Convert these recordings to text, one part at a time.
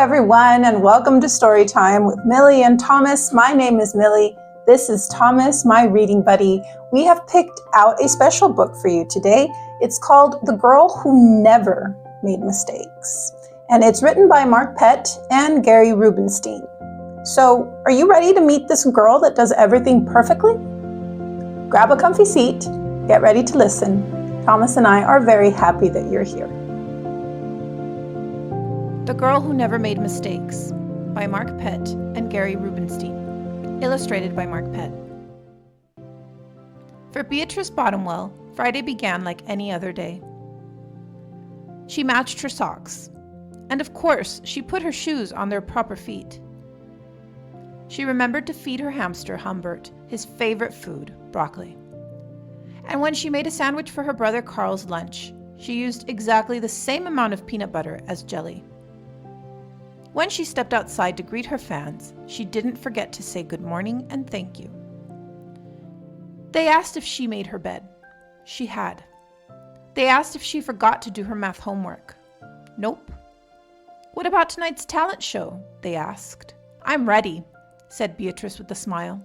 everyone, and welcome to Storytime with Mili and Thomas. My name is Mili. This is Thomas, my reading buddy. We have picked out a special book for you today. It's called The Girl Who Never Made Mistakes, and it's written by Mark Pett and Gary Rubenstein. So, are you ready to meet this girl that does everything perfectly? Grab a comfy seat, get ready to listen. Thomas and I are very happy that you're here. The Girl Who Never Made Mistakes by Mark Pett and Gary Rubenstein. Illustrated by Mark Pett. For Beatrice Bottomwell, Friday began like any other day. She matched her socks, and of course, she put her shoes on their proper feet. She remembered to feed her hamster Humbert his favorite food, broccoli. And when she made a sandwich for her brother Carl's lunch, she used exactly the same amount of peanut butter as jelly. When she stepped outside to greet her fans, she didn't forget to say good morning and thank you. They asked if she made her bed. She had. They asked if she forgot to do her math homework. Nope. What about tonight's talent show? They asked. I'm ready, said Beatrice with a smile.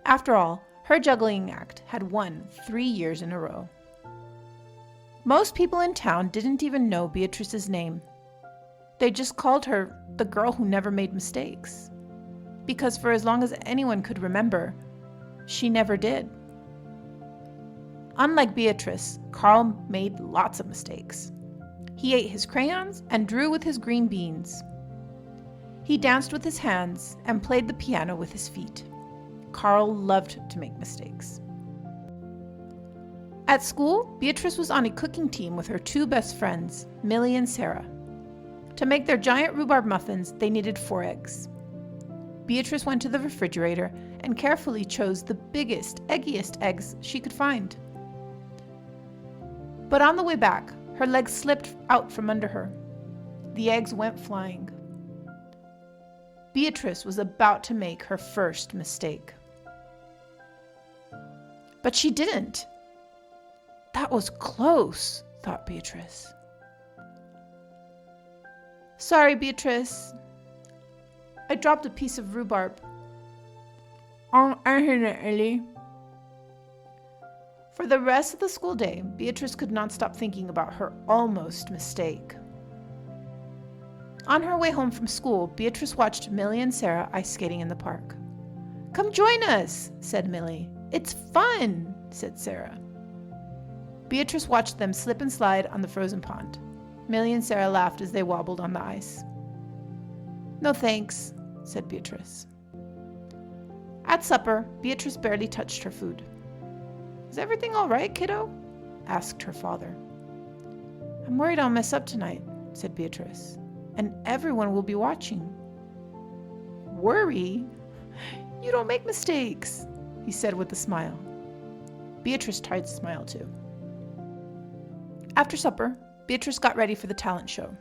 After all, her juggling act had won 3 years in a row. Most people in town didn't even know Beatrice's name. They just called her the girl who never made mistakes, because for as long as anyone could remember, she never did. Unlike Beatrice, Carl made lots of mistakes. He ate his crayons and drew with his green beans. He danced with his hands and played the piano with his feet. Carl loved to make mistakes. At school, Beatrice was on a cooking team with her two best friends, Mili and Sarah. To make their giant rhubarb muffins, they needed 4 eggs. Beatrice went to the refrigerator and carefully chose the biggest, eggiest eggs she could find. But on the way back, her legs slipped out from under her. The eggs went flying. Beatrice was about to make her first mistake. But she didn't. That was close, thought Beatrice. Sorry, Beatrice. I dropped a piece of rhubarb. Ellie. For the rest of the school day, Beatrice could not stop thinking about her almost mistake. On her way home from school, Beatrice watched Mili and Sarah ice skating in the park. Come join us, said Mili. It's fun, said Sarah. Beatrice watched them slip and slide on the frozen pond. Mili and Sarah laughed as they wobbled on the ice. No thanks, said Beatrice. At supper, Beatrice barely touched her food. Is everything all right, kiddo? Asked her father. I'm worried I'll mess up tonight, said Beatrice, and everyone will be watching. Worry? You don't make mistakes, he said with a smile. Beatrice tried to smile too. After supper, Beatrice got ready for the talent show.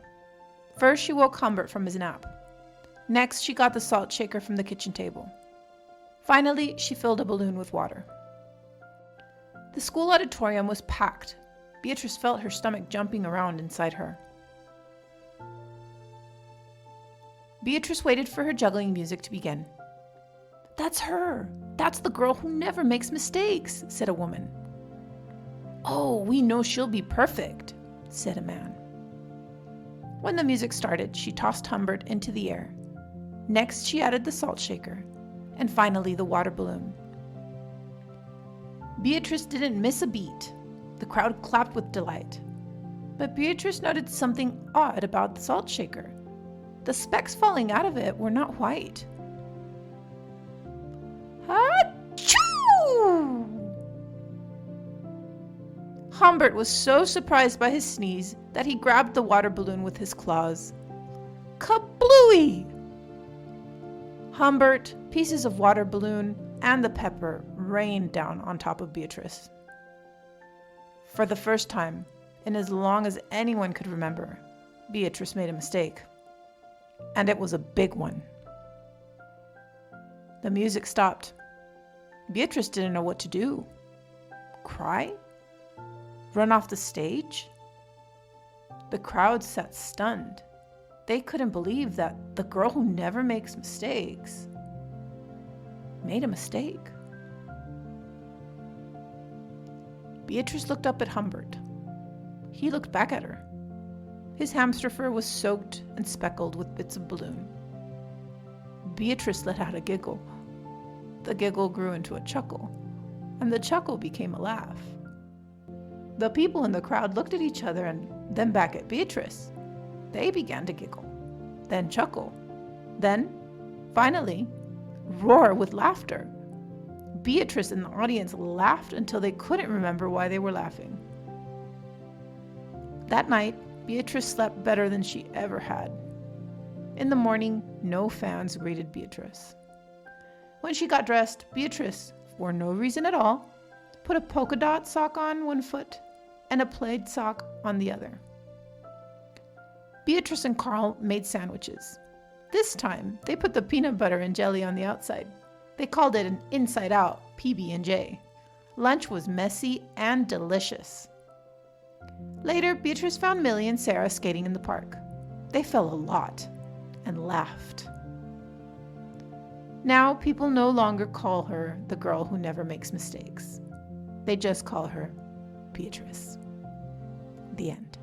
First, she woke Humbert from his nap. Next, she got the salt shaker from the kitchen table. Finally, she filled a balloon with water. The school auditorium was packed. Beatrice felt her stomach jumping around inside her. Beatrice waited for her juggling music to begin. That's her. That's the girl who never makes mistakes, said a woman. Oh, we know she'll be perfect, said a man. When the music started, she tossed Humbert into the air. Next, she added the salt shaker, and finally the water balloon. Beatrice didn't miss a beat. The crowd clapped with delight. But Beatrice noted something odd about the salt shaker. The specks falling out of it were not white. Achoo! Humbert was so surprised by his sneeze that he grabbed the water balloon with his claws. Kablooey! Humbert, pieces of water balloon, and the pepper rained down on top of Beatrice. For the first time, in as long as anyone could remember, Beatrice made a mistake. And it was a big one. The music stopped. Beatrice didn't know what to do. Cry? Run off the stage? The crowd sat stunned. They couldn't believe that the girl who never makes mistakes made a mistake. Beatrice looked up at Humbert. He looked back at her. His hamster fur was soaked and speckled with bits of balloon. Beatrice let out a giggle. The giggle grew into a chuckle, and the chuckle became a laugh. The people in the crowd looked at each other and then back at Beatrice. They began to giggle, then chuckle, then, finally, roar with laughter. Beatrice and the audience laughed until they couldn't remember why they were laughing. That night, Beatrice slept better than she ever had. In the morning, no fans greeted Beatrice. When she got dressed, Beatrice, for no reason at all, put a polka dot sock on one foot and a plaid sock on the other. Beatrice and Carl made sandwiches. This time, they put the peanut butter and jelly on the outside. They called it an inside-out PB&J. Lunch was messy and delicious. Later, Beatrice found Millie and Sarah skating in the park. They fell a lot and laughed. Now, people no longer call her the girl who never makes mistakes. They just call her Beatrice. The end.